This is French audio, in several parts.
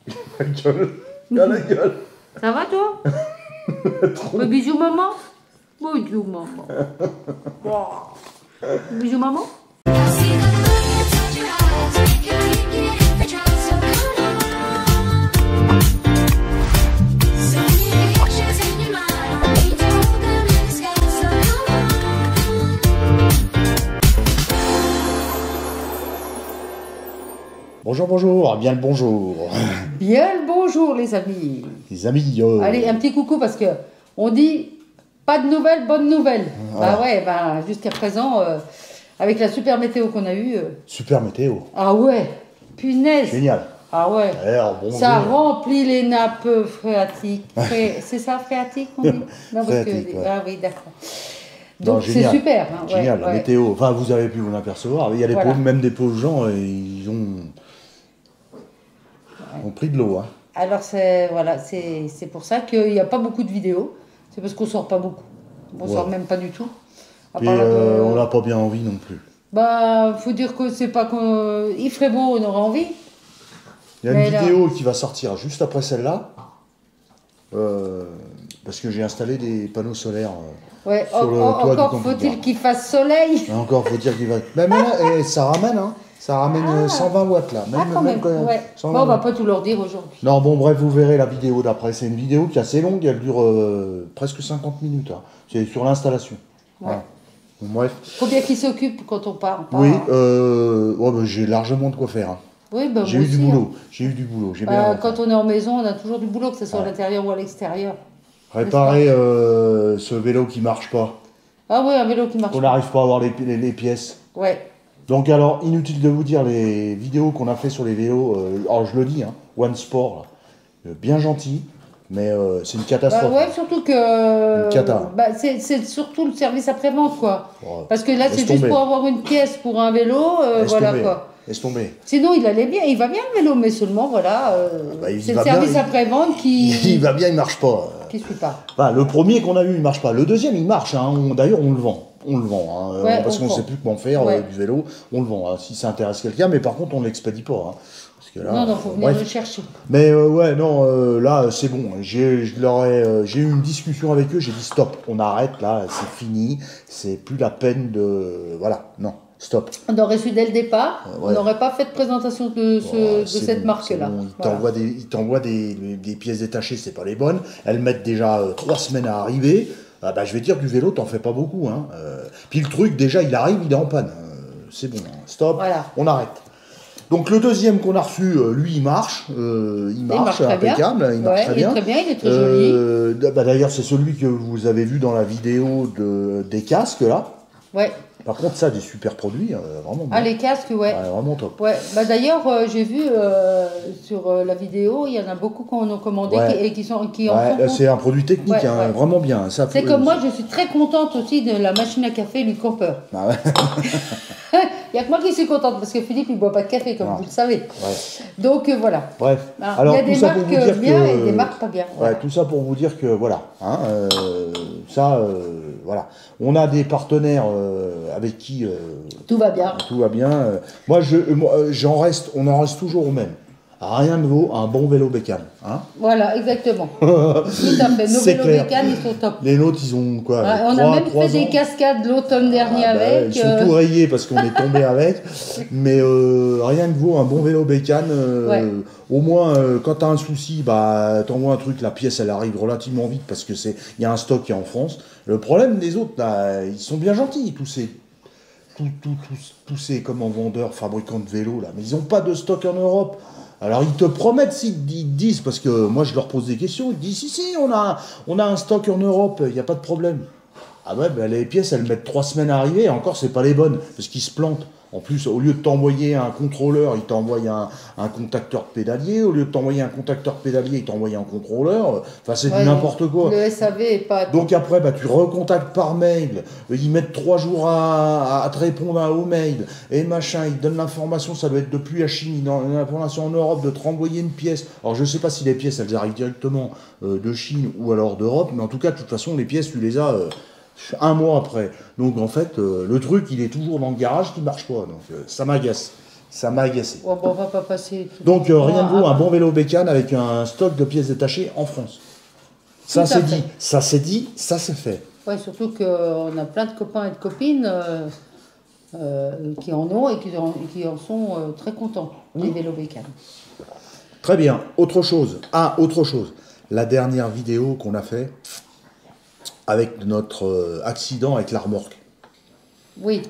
La gueule. Ah, la gueule. Ça va toi? Bisous maman. Bisous maman. Wow. Bisous maman. Bonjour, bonjour, bien le bonjour. Bien le bonjour les amis. Les amis. Allez, un petit coucou parce que on dit pas de nouvelles, bonnes nouvelles. Voilà. Bah ouais, bah jusqu'à présent, avec la super météo qu'on a eue. Super météo. Ah ouais, punaise. Génial. Ah ouais. Alors, bonjour. Ça remplit les nappes phréatiques. C'est ça, phréatique qu'on dit? Non, parce Phréatique, que... ouais. Ah oui, d'accord. Donc c'est génial. super. Hein, ouais, Génial, la ouais. météo. Enfin, vous avez pu vous en apercevoir. Il y a des Voilà. pauvres, même des pauvres gens, ils ont pris de l'eau. Hein. Alors voilà, c'est pour ça qu'il n'y a pas beaucoup de vidéos. C'est parce qu'on sort pas beaucoup. On sort même pas du tout. À Et part on n'a pas bien envie non plus. Bah, faut dire que c'est pas qu'on... Il ferait beau, on aurait envie. Il y a une vidéo qui va sortir juste après celle-là. Parce que j'ai installé des panneaux solaires Ouais, sur le toit du encore camping-car. faut-il qu'il fasse soleil. Encore faut-il qu'il va... Mais là, et ça ramène, hein. Ça ramène 120 watts là. Quand même. Ouais. 120 Bon, on va watts. pas tout leur dire aujourd'hui. Non, bon, bref, vous verrez la vidéo d'après. C'est une vidéo qui est assez longue, elle dure presque 50 minutes. Hein. C'est sur l'installation. Ouais. Voilà. Bon, bref. Combien qui s'occupe quand on part? Oui, bah, j'ai largement de quoi faire. Hein. Oui, bah, J'ai moi eu du aussi, boulot. hein. J'ai eu du boulot. J'ai Bah, bien quand on est en maison, on a toujours du boulot, que ce soit à Ouais. l'intérieur ou à l'extérieur. réparer ce vélo qui marche pas. Ah oui, un vélo qui marche. On n'arrive pas à avoir les pièces. Ouais. Donc alors, inutile de vous dire les vidéos qu'on a fait sur les vélos. Alors je le dis, hein, One Sport, là, bien gentil, mais c'est une Bah, catastrophe. ouais, surtout que... Une cata. Bah, c'est surtout le service après-vente, quoi. Ouais. Parce que là, Laisse c'est juste tomber. pour avoir une pièce pour un vélo, Laisse voilà tomber. quoi. Laisse tomber. Sinon, il allait bien, il va bien le vélo, mais seulement, voilà, Bah, il c'est le va bien, service il- après-vente Il qui va bien, il marche pas. qui suit pas. Enfin, le premier qu'on a eu, il marche pas. Le deuxième, il marche. Hein. D'ailleurs, on le vend. On le vend. Hein. Ouais, parce on qu'on vend. sait plus comment faire Ouais. du vélo. On le vend. Hein, si ça intéresse quelqu'un. Mais par contre, on ne l'expédie pas. Hein. Parce que là, Non, faut venir bref. le chercher. Mais ouais, non, là, c'est bon. J'ai eu une discussion avec eux. J'ai dit stop. On arrête là. C'est fini. C'est plus la peine de. Voilà. Non. Stop. On aurait su dès le départ, Ouais. on n'aurait pas fait de présentation de Voilà, c'est cette bon, marque-là. c'est bon. Voilà. Ils t'envoient des pièces détachées, c'est pas les bonnes. Elles mettent déjà 3 semaines à arriver. Ah bah, je vais dire, du vélo, t'en fais pas beaucoup. Hein. Puis le truc, déjà, il arrive, il est en panne. C'est bon, hein. Stop, Voilà. on arrête. Donc le deuxième qu'on a reçu, lui, il marche. Il marche très bien. impeccable, il marche Ouais, très il est bien. très bien, il est très joli. Bah, d'ailleurs, c'est celui que vous avez vu dans la vidéo des casques, là. Ouais. Par contre, ça, des super produits, vraiment bien. Ah, les casques, ouais. Ouais, vraiment top. Ouais, bah d'ailleurs, j'ai vu sur la vidéo, il y en a beaucoup qui en ont commandé Ouais. et qui en Ouais, sont c'est un produit technique, Ouais, hein, ouais. vraiment bien. Ça, C'est comme moi, je suis très contente aussi de la machine à café du Cooper. Ah ouais. Il n'y a que moi qui suis contente parce que Philippe, il ne boit pas de café, comme Non. vous le savez. Ouais. Donc voilà. Bref. Alors, il y a des tout ça pour marques vous dire bien que- et des marques pas bien. Ouais, Voilà. tout ça pour vous dire que voilà. Hein, voilà. On a des partenaires avec qui Tout va bien. tout va bien. Moi, on en reste toujours au même. Rien ne vaut un bon vélo bécane. Hein. Voilà, exactement. Tout à fait. Nos C'est vélos clair. bécanes, ils sont top. Les nôtres, ils ont quoi Ouais, on a même fait des cascades l'automne dernier avec. Ils sont tout rayés parce qu'on est tombé avec. Mais rien ne vaut un bon vélo bécane. Ouais. Au moins, quand tu as un souci, bah, t'envoies un truc, la pièce, elle arrive relativement vite parce que il y a un stock qui est en France. Le problème des autres, là, ils sont bien gentils, tous ces comment, vendeurs, fabricants de vélos, là. Mais ils n'ont pas de stock en Europe. Alors ils te promettent, ils disent, parce que moi je leur pose des questions, ils disent si, on a un stock en Europe, il n'y a pas de problème. Ah ouais, ben les pièces elles mettent 3 semaines à arriver, et encore c'est pas les bonnes, parce qu'ils se plantent. En plus, au lieu de t'envoyer un contrôleur, il t'envoie un contacteur pédalier. Au lieu de t'envoyer un contacteur pédalier, il t'envoie un contrôleur. Enfin, c'est du n'importe quoi. Le SAV est pas... Donc après, bah, tu recontactes par mail. Ils mettent 3 jours à te répondre au mail. Et machin, ils te donnent l'information. Ça doit être depuis la Chine. Ils donnent l'information en Europe de te renvoyer une pièce. Alors, je sais pas si les pièces, elles arrivent directement de Chine ou alors d'Europe. Mais en tout cas, de toute façon, les pièces, tu les as... un mois après. Donc en fait, le truc, il est toujours dans le garage qui marche pas. Donc ça m'agace. Ça m'a agacé. Bon, on va pas passer. Donc rien de vaut un bon vélo bécane avec un stock de pièces détachées en France. Ça c'est dit, ça c'est fait. Ouais, surtout qu'on a plein de copains et de copines qui en ont et qui en sont très contents, des vélos bécanes. Très bien. Autre chose. Ah, autre chose. La dernière vidéo qu'on a fait avec notre accident avec la remorque. Oui.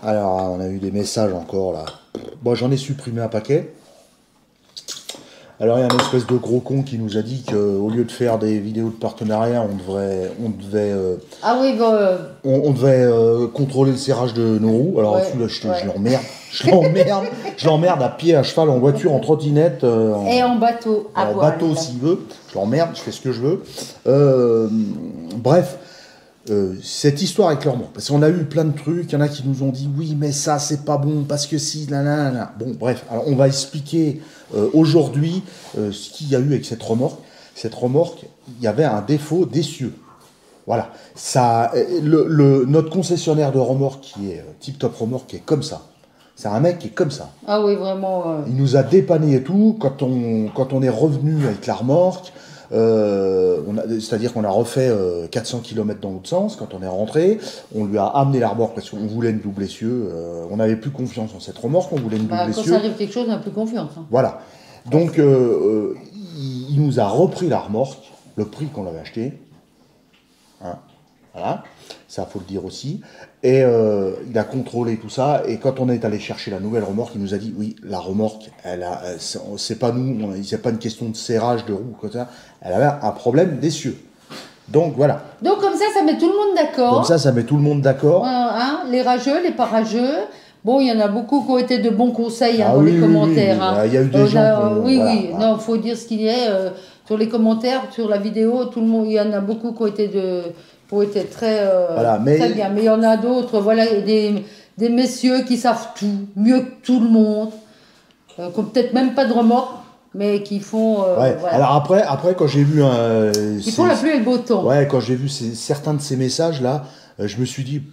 Alors, on a eu des messages encore là. Bon, j'en ai supprimé un paquet. Alors, il y a une espèce de gros con qui nous a dit qu'au lieu de faire des vidéos de partenariat, on devait contrôler le serrage de nos roues. Alors, celui-là, je l'emmerde. Je l'emmerde à pied, à cheval, en voiture, en trottinette. Et en bateau. En bateau, s'il veut. Je l'emmerde, je fais ce que je veux. Bref. Cette histoire avec l'hormone, parce qu'on a eu plein de trucs, il y en a qui nous ont dit oui mais ça c'est pas bon parce que si, nanana. Bon bref, alors on va expliquer aujourd'hui ce qu'il y a eu avec cette remorque. Cette remorque, il y avait un défaut d'essieu. Voilà, ça, notre concessionnaire de remorque qui est Tip Top Remorque qui est comme ça. C'est un mec qui est comme ça. Ah oui vraiment. Il nous a dépanné et tout quand on est revenu avec la remorque. C'est-à-dire qu'on a refait 400 km dans l'autre sens quand on est rentré, on lui a amené la remorque parce qu'on voulait une double essieu, on n'avait plus confiance en cette remorque, on voulait une double essieu. Quand ça arrive quelque chose, on n'a plus confiance. Hein. Voilà, donc il nous a repris la remorque, le prix qu'on l'avait acheté, hein. Voilà, ça faut le dire aussi, et il a contrôlé tout ça, et quand on est allé chercher la nouvelle remorque, il nous a dit oui, la remorque, c'est pas nous, c'est pas une question de serrage de roue, elle avait un problème d'essieu. Donc voilà. Donc comme ça met tout le monde d'accord. Comme ça met tout le monde d'accord. Hein, les rageux, les pas rageux. Bon, il y en a beaucoup qui ont été de bons conseils dans les commentaires. Oui, il y a eu des gens. Oui. Non, faut dire ce qu'il y a sur les commentaires, sur la vidéo. Tout le monde, il y en a beaucoup qui ont été très bien. Mais il y en a d'autres. Voilà, des messieurs qui savent tout, mieux que tout le monde, qui n'ont peut-être même pas de remorque. Mais qui font. Voilà. Alors après, quand j'ai vu. Ils font la pluie et le beau temps. Ouais, quand j'ai vu certains de ces messages-là, je me suis dit,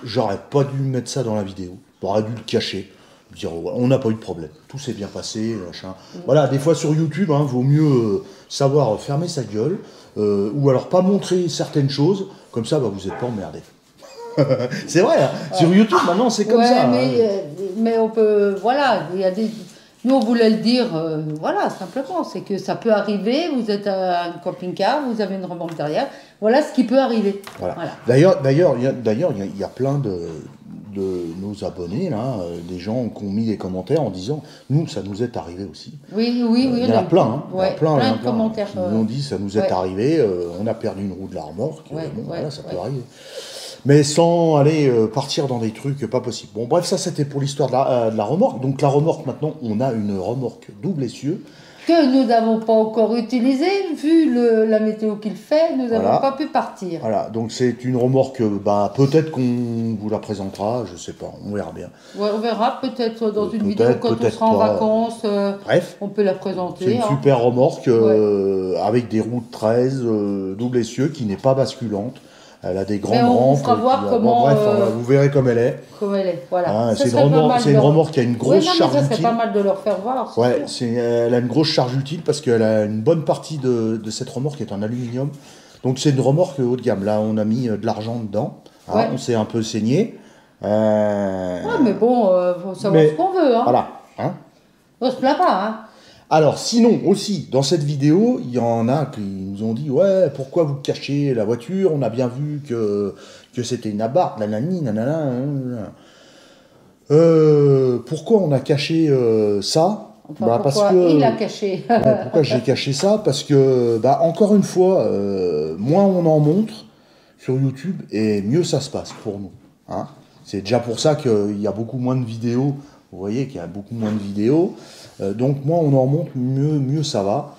j'aurais pas dû mettre ça dans la vidéo. J'aurais dû le cacher. Dire, on n'a pas eu de problème. Tout s'est bien passé. Machin. Voilà, des fois sur YouTube, vaut mieux savoir fermer sa gueule. Ou alors pas montrer certaines choses. Comme ça, vous n'êtes pas emmerdé. C'est vrai, hein. Sur YouTube, maintenant, c'est comme ça. Mais on peut. Voilà, il y a des. Nous, on voulait le dire, voilà, simplement, c'est que ça peut arriver, vous êtes à un camping-car, vous avez une remorque derrière, voilà ce qui peut arriver. Voilà. D'ailleurs, il y a plein de nos abonnés, là, des gens qui ont mis des commentaires en disant, nous, ça nous est arrivé aussi. Oui. Il y en a plein, hein. Ouais, plein de commentaires. Ils nous ont dit, ça nous est arrivé, on a perdu une roue de la remorque, voilà, ça peut arriver. Mais sans aller partir dans des trucs pas possibles. Bon, bref, ça c'était pour l'histoire de la remorque. Donc la remorque, maintenant, on a une remorque double essieu. Que nous n'avons pas encore utilisée, vu la météo qu'il fait, nous n'avons pas pu partir. Voilà, donc c'est une remorque, peut-être qu'on vous la présentera, je sais pas, on verra bien. Ouais, on verra peut-être dans une vidéo quand on sera en vacances, bref, on peut la présenter. C'est une super remorque avec des roues de 13, double essieu, qui n'est pas basculante. Elle a des grandes rampes. On fera voir comment. Bref, vous verrez comme elle est. Comme elle est, voilà. C'est une remorque qui a une grosse charge utile. Ça serait pas mal de leur faire voir. Ouais, elle a une grosse charge utile parce qu'elle a une bonne partie de cette remorque qui est en aluminium. Donc c'est une remorque haut de gamme. Là, on a mis de l'argent dedans. On s'est un peu saigné. Mais bon, faut savoir ce qu'on veut. Voilà. On se plaint pas. Alors, sinon, aussi, dans cette vidéo, il y en a qui nous ont dit « Ouais, pourquoi vous cachez la voiture? On a bien vu que c'était une abarque, nanani, nanana. Pourquoi on a caché ça ?» Pourquoi il a caché pourquoi j'ai caché ça? Parce que, encore une fois, moins on en montre sur YouTube, et mieux ça se passe pour nous. C'est déjà pour ça qu'il y a beaucoup moins de vidéos. Vous voyez qu'il y a beaucoup moins de vidéos. Donc moins on en monte, mieux ça va.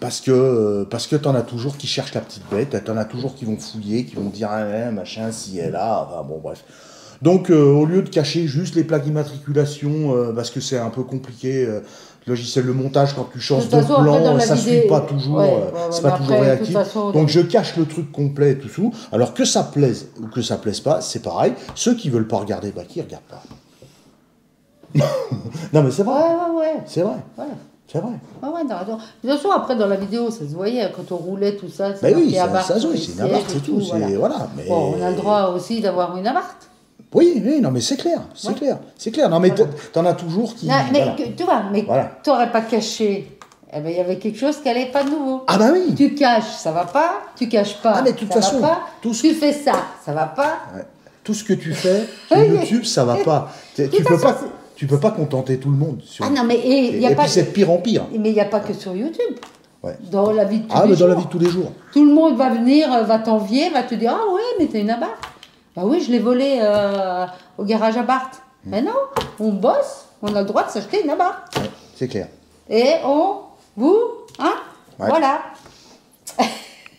Parce que t'en as toujours qui cherchent la petite bête, t'en as toujours qui vont fouiller, qui vont dire machin, si elle a, bon bref. Donc au lieu de cacher juste les plaques d'immatriculation, parce que c'est un peu compliqué, le logiciel de montage, quand tu changes de plan, ça suit pas toujours, c'est pas toujours réactif. Donc je cache le truc complet et tout ça. Alors que ça plaise ou que ça plaise pas, c'est pareil. Ceux qui veulent pas regarder, qui regardent pas. Non, mais c'est vrai. Ouais. C'est vrai. Voilà. C'est vrai. Ouais, t'as raison. De toute façon, après, dans la vidéo, ça se voyait, quand on roulait, tout ça. Ben oui, ça se voit, c'est une abarque, c'est tout. Voilà. Mais... Bon, on a le droit aussi d'avoir une abarque. Oui, non, mais c'est clair, c'est clair. Non, mais t'en as toujours qui... Non, mais tu vois, mais t'aurais pas caché. Eh ben, il y avait quelque chose qui n'allait pas de nouveau. Ah bah oui. Tu caches, ça va pas. Tu caches pas, mais de toute façon, va pas. Tu fais ça va pas. Ouais. Tout ce que tu fais sur YouTube, ça va pas. Tu peux pas contenter tout le monde. Ah non, mais et puis c'est de pire en pire. Mais il n'y a pas que sur YouTube. Ouais. Dans la vie de tous les jours. Dans la vie de tous les jours. Tout le monde va venir, va t'envier, va te dire, ah ouais, mais t'as une abarque. Bah oui, je l'ai volée au garage à Barthes. Mais non, on bosse, on a le droit de s'acheter une abarque. Ouais, c'est clair. Et voilà.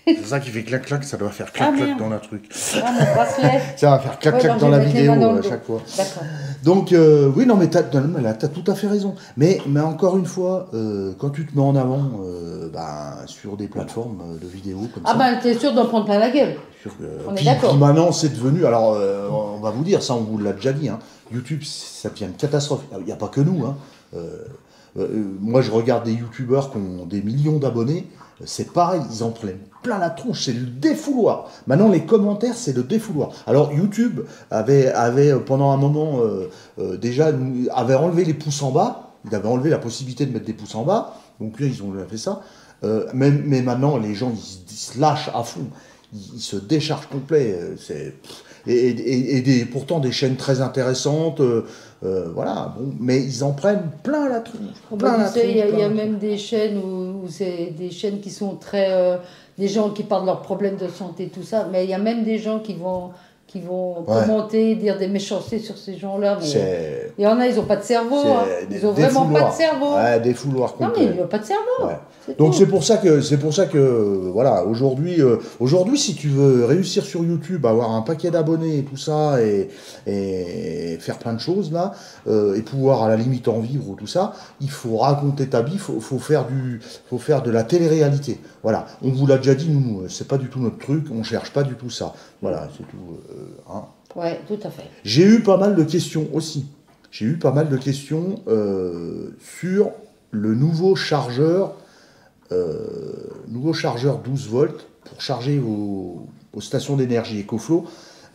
C'est ça qui fait clac-clac, ça doit faire clac-clac dans la truc. Ah, mon bracelet. Ça va faire clac-clac dans la vidéo à chaque fois. D'accord. Donc, oui, non, mais t'as tout à fait raison. Mais encore une fois, quand tu te mets en avant sur des plateformes de vidéos comme ça... Ah ben, t'es sûr d'en prendre plein la gueule. On est d'accord. Puis maintenant, c'est devenu... Alors, on va vous dire, ça, on vous l'a déjà dit, hein, YouTube, ça devient une catastrophe. Il n'y a pas que nous, hein. Moi, je regarde des youtubeurs qui ont des millions d'abonnés, c'est pareil, ils en prennent plein la tronche, c'est le défouloir. Maintenant, les commentaires, c'est le défouloir. Alors, YouTube avait pendant un moment, avait enlevé les pouces en bas, il avait enlevé la possibilité de mettre des pouces en bas, donc là, ils ont fait ça. Mais maintenant, les gens, ils se lâchent à fond, ils se déchargent complet, pourtant des chaînes très intéressantes, voilà, bon, mais ils en prennent plein la tronche. Il y a même des chaînes où c'est des chaînes qui sont très... des gens qui parlent de leurs problèmes de santé, tout ça, mais il y a même des gens qui vont commenter, dire des méchancetés sur ces gens-là. Il y en a, ils n'ont pas de cerveau. Ils n'ont vraiment pas de cerveau. Ouais, des fouloirs complets. Non, mais ils n'ont pas de cerveau. Ouais. Donc c'est pour ça que voilà, aujourd'hui, si tu veux réussir sur YouTube, avoir un paquet d'abonnés et tout ça, et faire plein de choses là, et pouvoir à la limite en vivre ou tout ça, il faut raconter ta vie, faut faire de la télé-réalité. Voilà, on vous l'a déjà dit, nous, c'est pas du tout notre truc, on cherche pas du tout ça. Voilà, c'est tout. Ouais, tout à fait. J'ai eu pas mal de questions aussi. J'ai eu pas mal de questions sur le nouveau chargeur 12 volts pour charger vos stations d'énergie EcoFlow.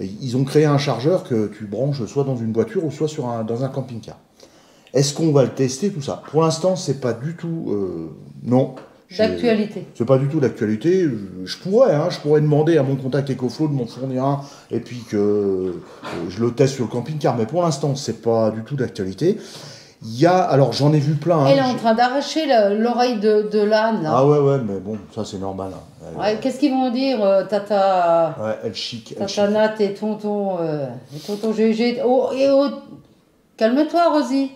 Ils ont créé un chargeur que tu branches soit dans une voiture ou soit dans un camping-car. Est-ce qu'on va le tester, tout ça? Pour l'instant, c'est pas du tout... non. D'actualité. C'est pas du tout d'actualité. Je pourrais demander à mon contact EcoFlow de m'en fournir un et puis que je le teste sur le camping-car. Mais pour l'instant, c'est pas du tout d'actualité. Alors j'en ai vu plein. Elle est en train d'arracher l'oreille de l'âne. Ah ouais, mais bon, ça c'est normal. Ouais, qu'est-ce qu'ils vont dire, Tata? Ouais, elle chic. Tata Nat et tonton GG. Calme-toi, Rosie.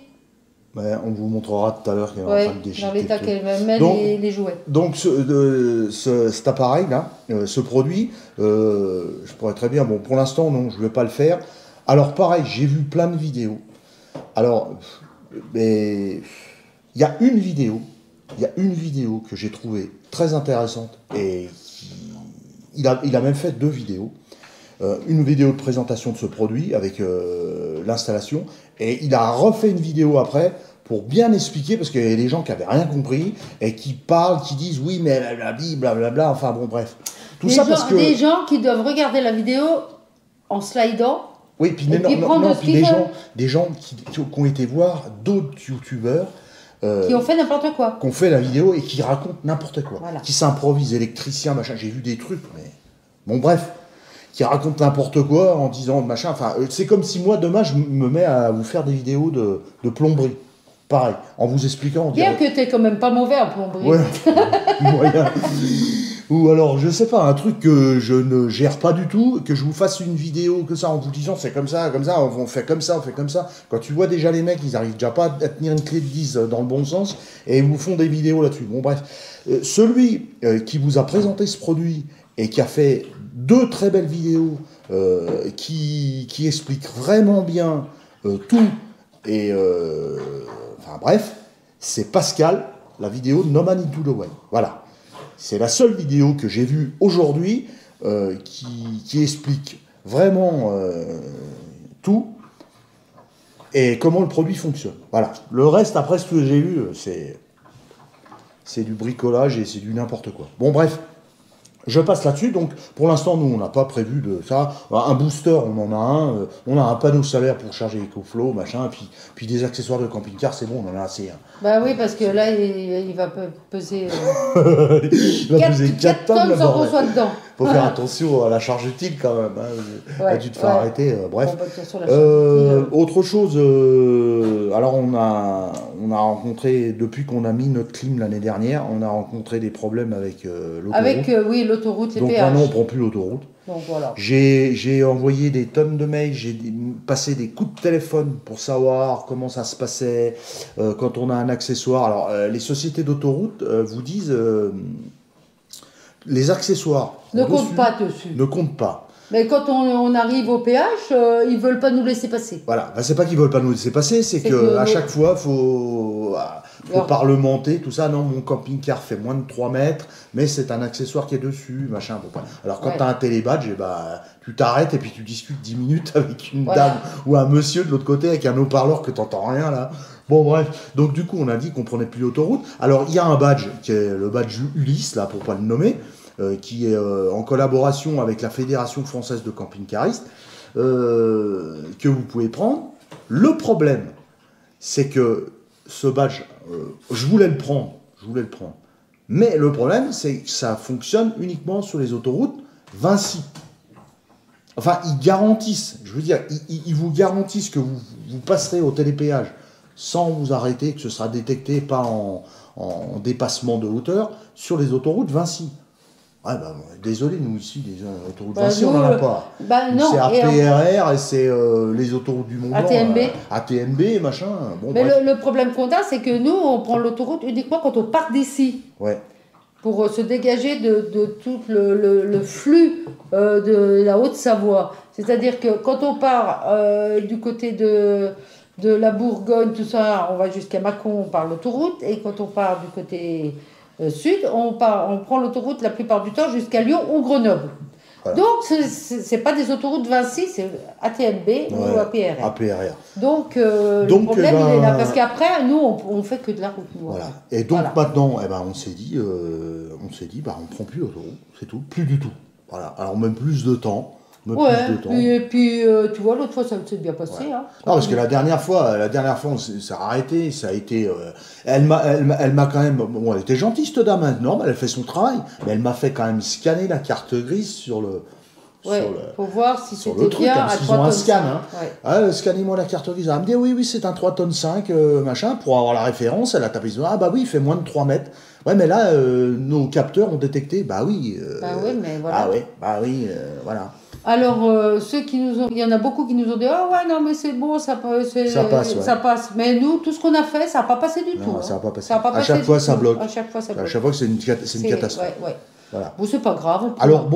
Ouais, on vous montrera tout à l'heure qu'elle est en train de déchiqueter. Dans l'état qu'elle met les jouets. Donc cet appareil-là, ce produit, je pourrais très bien, bon pour l'instant non, je ne vais pas le faire. Alors pareil, j'ai vu plein de vidéos. Alors, mais il y a une vidéo que j'ai trouvée très intéressante et il a même fait 2 vidéos. Une vidéo de présentation de ce produit avec l'installation et il a refait une vidéo après pour bien expliquer parce qu'il y a des gens qui n'avaient rien compris et qui parlent, qui disent oui mais blablabla, enfin bon bref. Des gens qui doivent regarder la vidéo en slidant. Oui, puis des gens qui ont été voir d'autres youtubeurs qui ont fait n'importe quoi. Qui ont fait la vidéo et qui racontent n'importe quoi. Voilà. Qui s'improvisent électriciens, machin. J'ai vu des trucs, mais... Bon, bref. Qui racontent n'importe quoi en disant machin. Enfin, c'est comme si moi, demain, je me mets à vous faire des vidéos de plomberie. Pareil, en vous expliquant... Bien que t'es quand même pas mauvais en plomberie. Ouais, moyen. Ou alors, je sais pas, un truc que je ne gère pas du tout, que je vous fasse une vidéo que ça en vous disant c'est comme ça, on fait comme ça, on fait comme ça. Quand tu vois déjà les mecs, ils arrivent déjà pas à tenir une clé de 10 dans le bon sens et ils vous font des vidéos là-dessus. Bon bref, celui qui vous a présenté ce produit et qui a fait 2 très belles vidéos qui expliquent vraiment bien tout et enfin bref, c'est Pascal, la vidéo No Man Into the Way. Voilà. C'est la seule vidéo que j'ai vue aujourd'hui qui explique vraiment tout. et comment le produit fonctionne. Voilà. Le reste, après, ce que j'ai eu, c'est du bricolage et c'est du n'importe quoi. Bon, bref. Je passe là-dessus, donc pour l'instant, nous, on n'a pas prévu de ça. Un booster, on en a un. On a un panneau solaire pour charger EcoFlow, machin. Puis des accessoires de camping-car, c'est bon, on en a assez. Hein. Bah oui, parce que là, il va peser. Il va peser 4 tonnes sans qu'on soit dedans. Faut faire attention à la charge utile quand même. Hein. Ouais, tu te fais arrêter. Bref. Autre chose, alors on a rencontré, depuis qu'on a mis notre clim l'année dernière, on a rencontré des problèmes avec l'autoroute. Avec, oui, l'autoroute, les donc péages. maintenant, on ne prend plus l'autoroute. Donc voilà. J'ai envoyé des tonnes de mails, j'ai passé des coups de téléphone pour savoir comment ça se passait quand on a un accessoire. Alors, les sociétés d'autoroute vous disent les accessoires ne comptent pas dessus. Ne comptent pas. Mais quand on arrive au péage, ils ne veulent pas nous laisser passer. Voilà, ben, c'est pas qu'ils ne veulent pas nous laisser passer, c'est qu'à chaque fois, il faut parlementer, tout ça. Non, mon camping-car fait moins de 3 mètres, mais c'est un accessoire qui est dessus, machin. Bon, alors quand tu as un télébadge, tu t'arrêtes et puis tu discutes 10 minutes avec une dame ou un monsieur de l'autre côté avec un haut-parleur que tu n'entends rien là. Bon bref, donc du coup on a dit qu'on prenait plus l'autoroute. Alors il y a un badge qui est le badge Ulysse, là pour pas le nommer, qui est en collaboration avec la Fédération française de camping-caristes, que vous pouvez prendre. Le problème, c'est que ce badge, je voulais le prendre. Mais le problème, c'est que ça fonctionne uniquement sur les autoroutes Vinci. Enfin, ils garantissent, je veux dire, ils vous garantissent que vous passerez au télépéage sans vous arrêter, que ce sera détecté pas en dépassement de hauteur sur les autoroutes Vinci. Ouais, désolé, nous ici, les autoroutes Vinci, on n'en a pas. Non, c'est APRR et c'est les autoroutes du Mont Blanc. ATMB, machin. Bon, mais le problème qu'on a, c'est que nous, on prend l'autoroute uniquement quand on part d'ici. Ouais. Pour se dégager de tout le flux de la Haute-Savoie. C'est-à-dire que quand on part du côté de la Bourgogne, tout ça, on va jusqu'à Mâcon, on part l'autoroute, et quand on part du côté sud, on prend l'autoroute la plupart du temps jusqu'à Lyon ou Grenoble. Voilà. Donc, c'est pas des autoroutes Vinci, c'est ATMB ou APRR. APRR. Donc, le problème, il est là. Parce qu'après, nous, on fait que de la route. Voilà. Et donc, maintenant, on s'est dit, on prend plus l'autoroute, c'est tout. Plus du tout. Voilà. Alors, même plus de temps. Et puis, tu vois, l'autre fois, ça s'est bien passé. Ouais. Hein. Non, parce que la dernière fois, ça a arrêté, ça a été... elle m'a quand même... Bon, elle était gentille, cette dame, hein, normal, elle fait son travail, mais elle m'a fait quand même scanner la carte grise sur le... Faut voir si c'était bien hein, à 3 tonnes. Ils ont un scan, hein. Ouais. Scannez-moi la carte grise. Elle me dit, oui, c'est un 3 tonnes 5, machin, pour avoir la référence, elle a tapé sur... oui, il fait moins de 3 mètres. Ouais, mais là, nos capteurs ont détecté, oui, mais voilà. Voilà. Alors, ceux qui nous ont... Il y en a beaucoup qui nous ont dit « Ah ouais, non, mais c'est bon, ça passe. » Ça passe. Mais nous, tout ce qu'on a fait, ça n'a pas passé du tout. Ça n'a pas passé. À chaque fois, ça bloque. À chaque fois, c'est une catastrophe. Ouais. Voilà. Bon, c'est pas grave. Alors,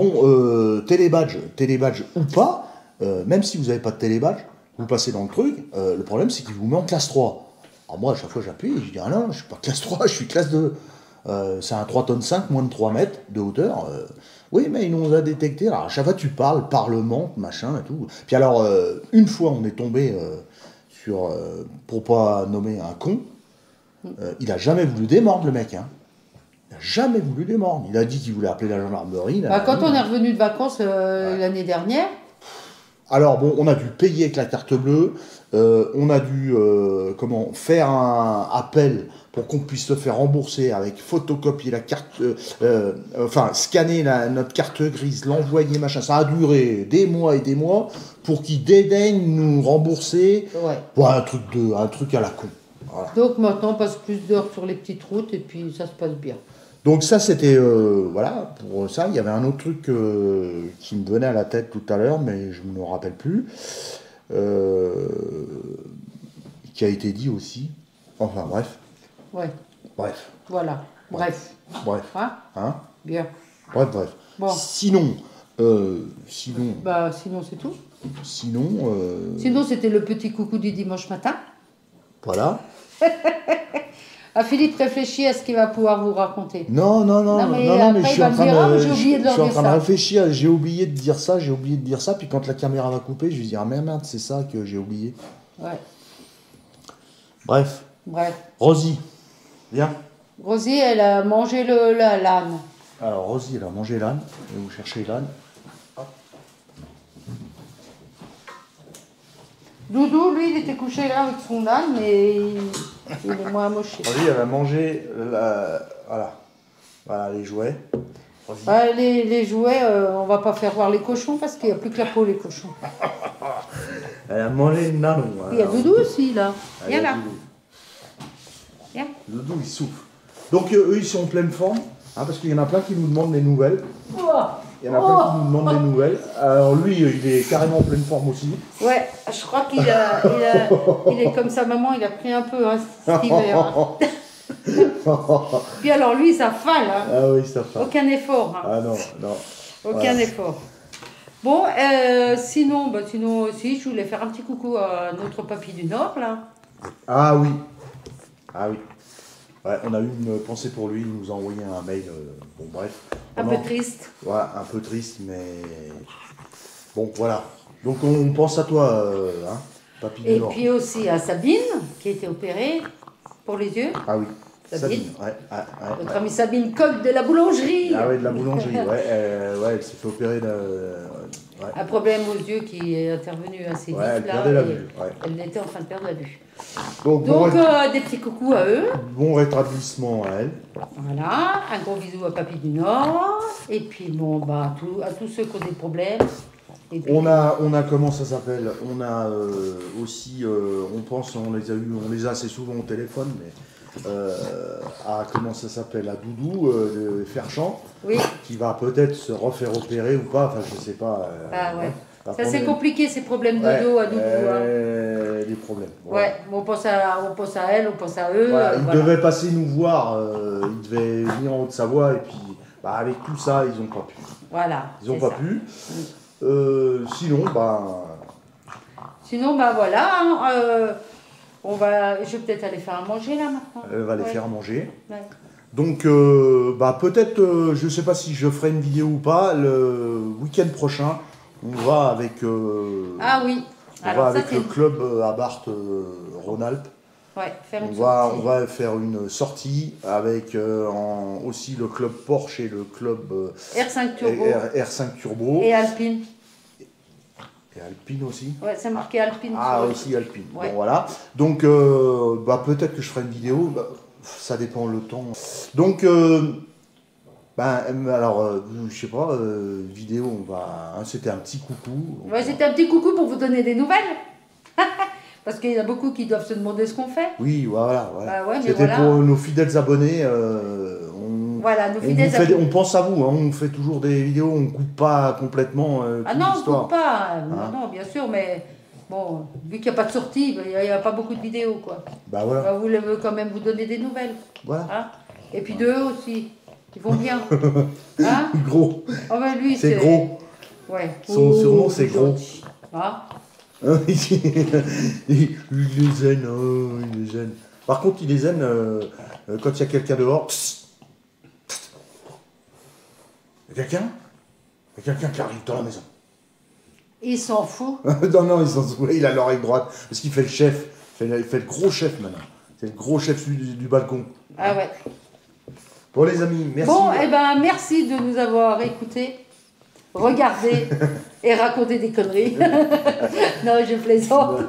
télébadge ou pas, même si vous n'avez pas de télébadge, vous passez dans le truc, le problème, c'est qu'il vous met en classe 3. Alors moi, à chaque fois, j'appuie, je dis « Ah non, je suis pas classe 3, je suis classe 2. » C'est un 3 tonnes 5, moins de 3 mètres de hauteur. Oui, mais ils nous ont détecté. Alors, à chaque fois, tu parles, parlement, machin et tout. Puis alors, une fois, on est tombé sur, pour pas nommer un con, il a jamais voulu démordre, le mec. Hein. Il n'a jamais voulu démordre. Il a dit qu'il voulait appeler la gendarmerie. Quand on est revenu de vacances l'année dernière... Alors, bon, on a dû payer avec la carte bleue. On a dû faire un appel pour qu'on puisse se faire rembourser avec photocopier la carte, scanner notre carte grise, l'envoyer, machin. Ça a duré des mois et des mois pour qu'ils daignent nous rembourser. Ouais. Bon, un truc à la con. Voilà. Donc maintenant, on passe plus d'heures sur les petites routes et puis ça se passe bien. Donc ça, c'était, pour ça. Il y avait un autre truc qui me venait à la tête tout à l'heure, mais je ne me rappelle plus, qui a été dit aussi. Enfin, bref. Ouais. Bref. Voilà. Bref. Hein Bien. Bref. Bon. Sinon... sinon, c'est tout. Sinon, c'était le petit coucou du dimanche matin. Voilà. Philippe réfléchit à ce qu'il va pouvoir vous raconter. Non, mais je suis en train de réfléchir, j'ai oublié de dire ça, puis quand la caméra va couper, je vais dire, merde, c'est ça que j'ai oublié. Ouais. Bref. Rosie, viens. Rosie, elle a mangé l'âne. Alors, Rosie, elle a mangé l'âne. Je vais vous chercher l'âne. Doudou, lui, il était couché là avec son âne, mais il est moins amoché. Rosie, elle a mangé voilà, les jouets. Les jouets, on va pas faire voir les cochons parce qu'il n'y a plus que la peau, les cochons. Elle a mangé le nanon. Il y a Doudou aussi, là. Viens là. Viens. Doudou, il souffle. Donc, eux, ils sont en pleine forme, parce qu'il y en a plein qui nous demandent des nouvelles. Il y en a plein qui nous demandent des nouvelles. Alors, lui, il est carrément en pleine forme aussi. Ouais, je crois qu'il il est comme sa maman, il a pris un peu cet hiver. Puis alors, lui, ça fale. Hein. Ah oui, ça fale. Aucun effort. Hein. Ah non. Aucun effort. Bon, sinon aussi, je voulais faire un petit coucou à notre papy du Nord, là. Ah oui. Ouais, on a eu une pensée pour lui, il nous a envoyé un mail. Bon, bref. Un peu triste. Ouais, un peu triste, mais... Bon, voilà. Donc, on pense à toi, papy du Nord. Et puis aussi à Sabine, qui a été opérée pour les yeux. Ah oui. Sabine. Ouais. Notre amie Sabine Coq de la boulangerie. Ah oui, de la boulangerie, ouais. Elle s'est fait opérer un problème aux yeux qui est intervenu assez vite. Elle perdait la vue. Elle était en train de perdre la vue. Donc des petits coucous à eux. Bon rétablissement à elle. Voilà, un gros bisou à Papy du Nord. Et puis bon, à tous ceux qui ont des problèmes. Et puis, on a comment ça s'appelle? On a aussi, on pense, on les a assez souvent au téléphone, mais comment ça s'appelle, à Doudou de Ferchamp, oui. Qui va peut-être se refaire opérer ou pas, enfin je sais pas. Ouais. Ça c'est compliqué ces problèmes de dos à Doudou. Des problèmes. Voilà. Ouais, on pense à elle, on pense à eux. Voilà, ils devaient passer nous voir, ils devaient venir en Haute-Savoie et puis avec tout ça ils n'ont pas pu. Voilà. Ils n'ont pas pu. Sinon voilà. Je vais peut-être aller faire à manger là maintenant. Elle va les faire manger. Ouais. Donc peut-être, je ne sais pas si je ferai une vidéo ou pas, le week-end prochain, on va avec, ah oui. Le club à Barthes, Rhône-Alpes. Ouais, on va faire une sortie avec aussi le club Porsche et le club R5 Turbo. R5 Turbo. Et Alpine. Et Alpine aussi. Ouais, c'est marqué Alpine. Ah, aussi Alpine. Ouais. Bon, voilà. Donc, peut-être que je ferai une vidéo. Ça dépend le temps. Donc, je sais pas, vidéo, c'était un petit coucou. Ouais, c'était un petit coucou pour vous donner des nouvelles. Parce qu'il y en a beaucoup qui doivent se demander ce qu'on fait. Oui, voilà. Ouais, c'était pour nos fidèles abonnés. On pense à vous, on fait toujours des vidéos, on ne coupe pas complètement non, on ne coupe pas. Non, bien sûr, mais bon, vu qu'il n'y a pas de sortie, il n'y a pas beaucoup de vidéos, quoi. Voilà. On voulait quand même vous donner des nouvelles. Voilà. Hein, et puis d'eux aussi, ils vont bien. Gros. Lui, c'est gros. Ouais. Son surnom, c'est gros. Il est zen, il est zen. Par contre, il est zen quand il y a quelqu'un dehors. Il y a quelqu'un qui arrive dans la maison. Il s'en fout. Non, il s'en fout. Il a l'oreille droite. Parce qu'il fait le chef. Il fait le gros chef maintenant. C'est le gros chef du balcon. Ah ouais. Bon les amis, merci. Bon, merci de nous avoir écoutés, regardés et raconté des conneries. Non, je plaisante.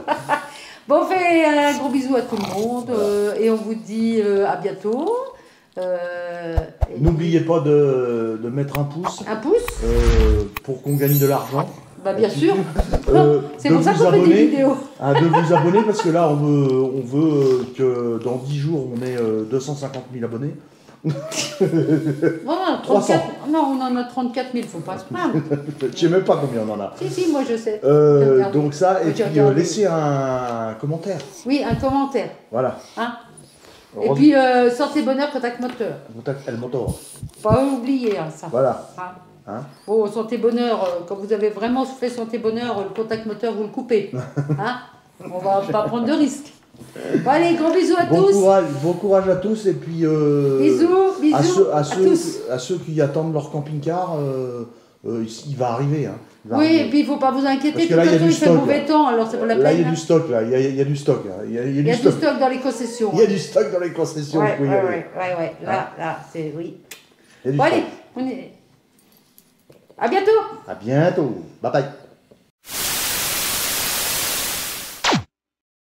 Bon, on fait un gros bisou à tout le monde et on vous dit à bientôt. N'oubliez pas de mettre un pouce. Un pouce pour qu'on gagne de l'argent. Bien sûr. C'est pour ça qu'on fait des vidéos. De vous abonner parce que là, on veut que dans 10 jours, on ait 250 000 abonnés. On en a 34 000, faut pas se plaindre. Je sais même pas combien on en a. Si, moi je sais. Donc ça, et puis laissez un commentaire. Oui, un commentaire. Voilà. Et puis, Santé Bonheur, Contact Moteur. Contact El Motor. Pas oublier ça. Voilà. Bon, Santé Bonheur, quand vous avez vraiment fait Santé Bonheur, le Contact Moteur, vous le coupez. On va pas prendre de risques. Bon, allez, gros bisous à tous. Bon courage à tous. Et puis, bisous à ceux qui attendent leur camping-car, il va arriver. Hein. Oui, et puis il ne faut pas vous inquiéter, de toute façon il fait mauvais temps, alors c'est pas la peine. Là, il y a du stock, là. Il y a du stock. Il y a du stock dans les concessions. Il y a du stock dans les concessions. Oui. Là, c'est... Oui. Bon, allez, à bientôt. À bientôt. Bye bye.